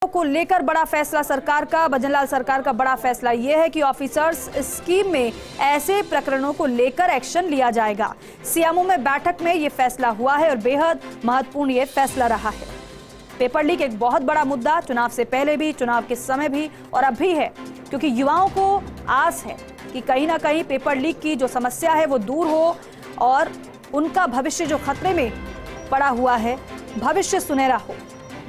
को लेकर बड़ा फैसला सरकार का। भजनलाल सरकार का बड़ा फैसला यह है कि ऑफिसर्स स्कीम में ऐसे प्रकरणों को लेकर एक्शन लिया जाएगा। सीएमओ में बैठक में यह फैसला हुआ है और बेहद महत्वपूर्ण यह फैसला रहा है। पेपर लीक एक बहुत बड़ा मुद्दा चुनाव से पहले भी, चुनाव के समय भी और अब भी है, क्योंकि युवाओं को आस है कि कहीं ना कहीं पेपर लीक की जो समस्या है वो दूर हो और उनका भविष्य जो खतरे में पड़ा हुआ है, भविष्य सुनहरा हो,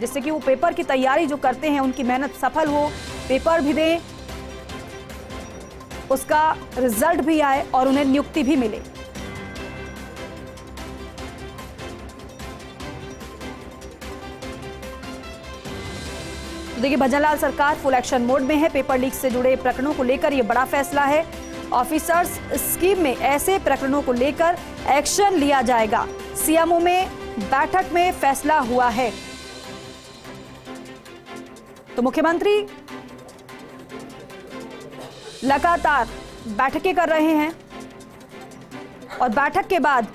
जिससे कि वो पेपर की तैयारी जो करते हैं उनकी मेहनत सफल हो, पेपर भी दें, उसका रिजल्ट भी आए और उन्हें नियुक्ति भी मिले। तो देखिए, भजनलाल सरकार फुल एक्शन मोड में है। पेपर लीक से जुड़े प्रकरणों को लेकर यह बड़ा फैसला है। ऑफिसर्स स्कीम में ऐसे प्रकरणों को लेकर एक्शन लिया जाएगा। सीएमओ में बैठक में फैसला हुआ है। तो मुख्यमंत्री लगातार बैठकें कर रहे हैं और बैठक के बाद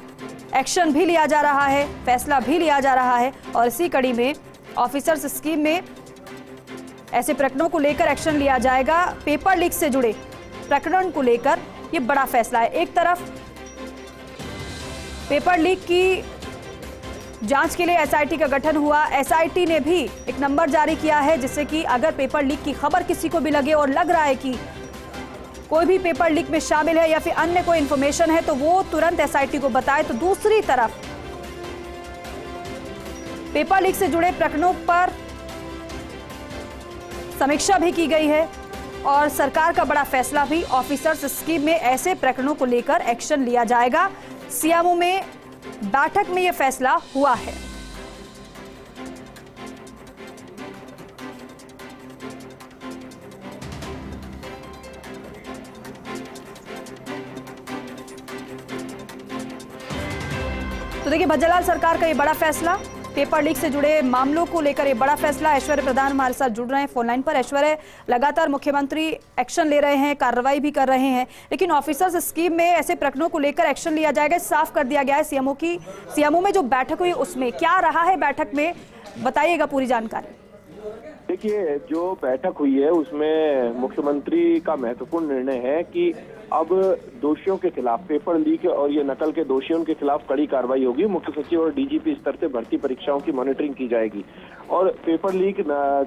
एक्शन भी लिया जा रहा है, फैसला भी लिया जा रहा है। और इसी कड़ी में ऑफिसर्स स्कीम में ऐसे प्रकरणों को लेकर एक्शन लिया जाएगा। पेपर लीक से जुड़े प्रकरण को लेकर यह बड़ा फैसला है। एक तरफ पेपर लीक की जांच के लिए एसआईटी का गठन हुआ। एसआईटी ने भी एक नंबर जारी किया है, जिससे कि अगर पेपर लीक की खबर किसी को भी लगे और लग रहा है कि कोई भी पेपर लीक में शामिल है या फिर अन्य कोई इंफॉर्मेशन है, तो वो तुरंत एसआईटी को बताए। तो दूसरी तरफ पेपर लीक से जुड़े प्रकरणों पर समीक्षा भी की गई है और सरकार का बड़ा फैसला भी। ऑफिसर्स स्कीम में ऐसे प्रकरणों को लेकर एक्शन लिया जाएगा। सीएमओ में बैठक में यह फैसला हुआ है। तो देखिए, भजनलाल सरकार का यह बड़ा फैसला, पेपर लीक से जुड़े मामलों को लेकर यह बड़ा फैसला। ऐश्वर्य प्रधान हमारे साथ जुड़ रहे हैं फोन लाइन पर। ऐश्वर्य, लगातार मुख्यमंत्री एक्शन ले रहे हैं, कार्रवाई भी कर रहे हैं, लेकिन ऑफिसर्स स्कीम में ऐसे प्रकरणों को लेकर एक्शन लिया जाएगा, साफ कर दिया गया है। सीएमओ में जो बैठक हुई उसमें क्या रहा है, बैठक में बताइएगा पूरी जानकारी। देखिए, जो बैठक हुई है उसमें मुख्यमंत्री का महत्वपूर्ण निर्णय है कि अब दोषियों के खिलाफ, पेपर लीक और ये नकल के दोषियों के खिलाफ कड़ी कार्रवाई होगी। मुख्य सचिव और डीजीपी स्तर से भर्ती परीक्षाओं की मॉनिटरिंग की जाएगी और पेपर लीक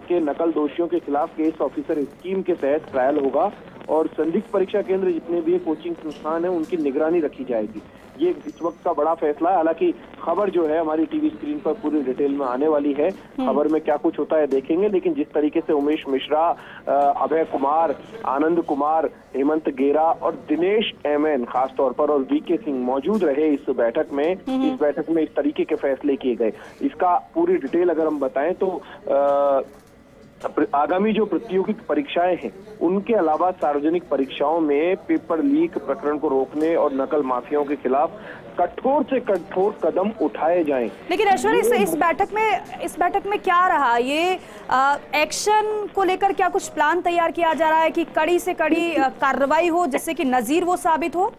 के नकल दोषियों के खिलाफ केस ऑफिसर स्कीम के तहत ट्रायल होगा और संदिग्ध परीक्षा केंद्र जितने भी कोचिंग संस्थान है उनकी निगरानी रखी जाएगी। ये इस वक्त का बड़ा फैसला है। हालांकि खबर जो है हमारी टीवी स्क्रीन पर पूरी डिटेल में आने वाली है। खबर में क्या कुछ होता है देखेंगे, लेकिन जिस तरीके से उमेश मिश्रा, अभय कुमार, आनंद कुमार, हेमंत गेरा और दिनेश एमएन खासतौर पर और वीके सिंह मौजूद रहे इस बैठक में, इस तरीके के फैसले किए गए। इसका पूरी डिटेल अगर हम बताएं तो आगामी जो प्रतियोगी परीक्षाएं हैं उनके अलावा सार्वजनिक परीक्षाओं में पेपर लीक प्रकरण को रोकने और नकल माफियाओं के खिलाफ कठोर से कठोर कदम उठाए जाएं। लेकिन ऐश्वर्य, इस बैठक में क्या रहा, ये एक्शन को लेकर क्या कुछ प्लान तैयार किया जा रहा है कि कड़ी से कड़ी कार्रवाई हो, जिससे कि नजीर वो साबित हो?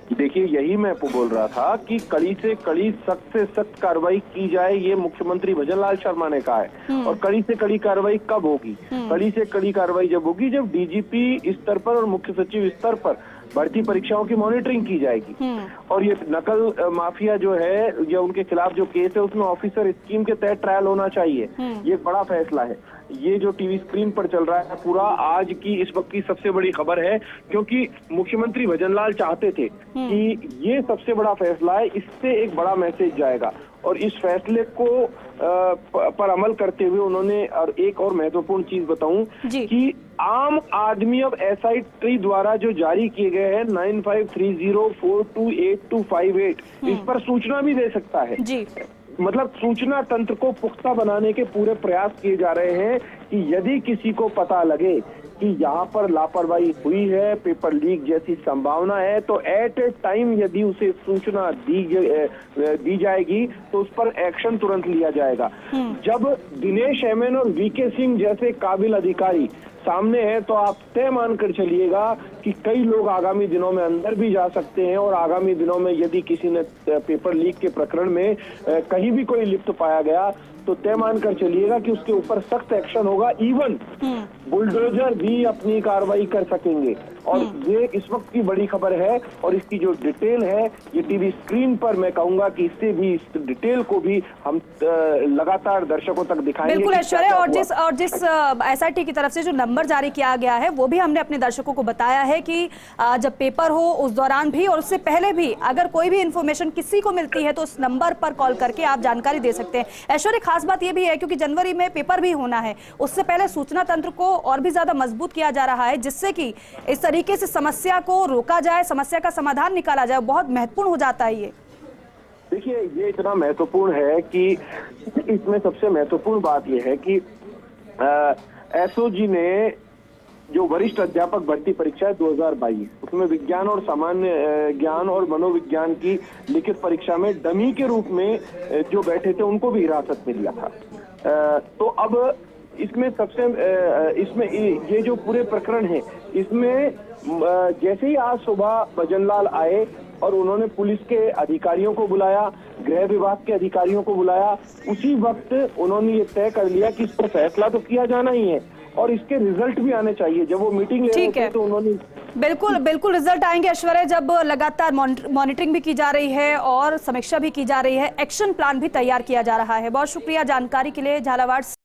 देखिए, यही मैं बोल रहा था कि कड़ी से कड़ी, सख्त से सख्त कार्रवाई की जाए, ये मुख्यमंत्री भजनलाल शर्मा ने कहा है। और कड़ी से कड़ी कार्रवाई कब होगी? कड़ी से कड़ी कार्रवाई जब होगी जब डीजीपी स्तर पर और मुख्य सचिव स्तर पर भर्ती परीक्षाओं की मॉनिटरिंग की जाएगी। और ये नकल माफिया जो है या उनके खिलाफ जो केस है उसमें ऑफिसर स्कीम के तहत ट्रायल होना चाहिए। ये बड़ा फैसला है। ये जो टीवी स्क्रीन पर चल रहा है पूरा आज की इस वक्त की सबसे बड़ी खबर है, क्योंकि मुख्यमंत्री भजनलाल चाहते थे कि ये सबसे बड़ा फैसला है, इससे एक बड़ा मैसेज जाएगा। और इस फैसले को पर अमल करते हुए उन्होंने, और एक और महत्वपूर्ण चीज बताऊं कि आम आदमी अब एसआईटी द्वारा जो जारी किए गए हैं 9530428258 इस पर सूचना भी दे सकता है जी। मतलब सूचना तंत्र को पुख्ता बनाने के पूरे प्रयास किए जा रहे हैं कि यदि किसी को पता लगे कि यहाँ पर लापरवाही हुई है, पेपर लीक जैसी संभावना है, तो एट ए टाइम यदि उसे सूचना दी जाएगी तो उस पर एक्शन तुरंत लिया जाएगा। जब दिनेश एमएन और वीके सिंह जैसे काबिल अधिकारी सामने है तो आप तय मानकर चलिएगा कि कई लोग आगामी दिनों में अंदर भी जा सकते हैं और आगामी दिनों में यदि किसी ने पेपर लीक के प्रकरण में कहीं भी कोई लिप्त पाया गया तो तय मानकर चलिएगा कि उसके ऊपर सख्त एक्शन होगा। इवन बुलडोजर भी अपनी कार्रवाई कर सकेंगे। और ये इस वक्त की बड़ी खबर है और इसकी जो डिटेल है ये टीवी स्क्रीन पर मैं कहूंगा कि इससे भी इस डिटेल को भी हम लगातार दर्शकों तक दिखाएंगे। बिल्कुल ऐश्वर्या, और जिस एसआईटी की तरफ से जो नंबर जारी किया गया है वो भी हमने अपने दर्शकों को बताया है कि जब पेपर हो उस दौरान भी और उससे पहले भी अगर कोई भी इंफॉर्मेशन किसी को मिलती है तो उस नंबर पर कॉल करके आप जानकारी दे सकते हैं। ऐश्वर्या, खास बात यह भी है क्योंकि जनवरी में पेपर भी होना है, उससे पहले सूचना तंत्र को और भी ज्यादा मजबूत किया जा रहा है जिससे कि इस तरीके से समस्या को रोका जाए, समस्या का समाधान निकाला जाए। बहुत महत्वपूर्ण हो जाता है ये। देखिए, ये इतना महत्वपूर्ण है कि इसमें सबसे महत्वपूर्ण बात यह है कि एसओजी ने जो वरिष्ठ अध्यापक भर्ती परीक्षा है 2022 उसमें विज्ञान और सामान्य ज्ञान और मनोविज्ञान की लिखित परीक्षा में डमी के रूप में जो बैठे थे उनको भी हिरासत में लिया था। तो अब इसमें इसमें ये जो पूरे प्रकरण है इसमें जैसे ही आज सुबह भजनलाल आए और उन्होंने पुलिस के अधिकारियों को बुलाया, गृह विभाग के अधिकारियों को बुलाया, उसी वक्त उन्होंने ये तय कर लिया कि इस पर फैसला तो किया जाना ही है और इसके रिजल्ट भी आने चाहिए। जब वो मीटिंग ले रहे थे तो उन्होंने बिल्कुल रिजल्ट आएंगे ऐश्वर्या, जब लगातार मॉनिटरिंग भी की जा रही है और समीक्षा भी की जा रही है, एक्शन प्लान भी तैयार किया जा रहा है। बहुत शुक्रिया जानकारी के लिए झालावाड़।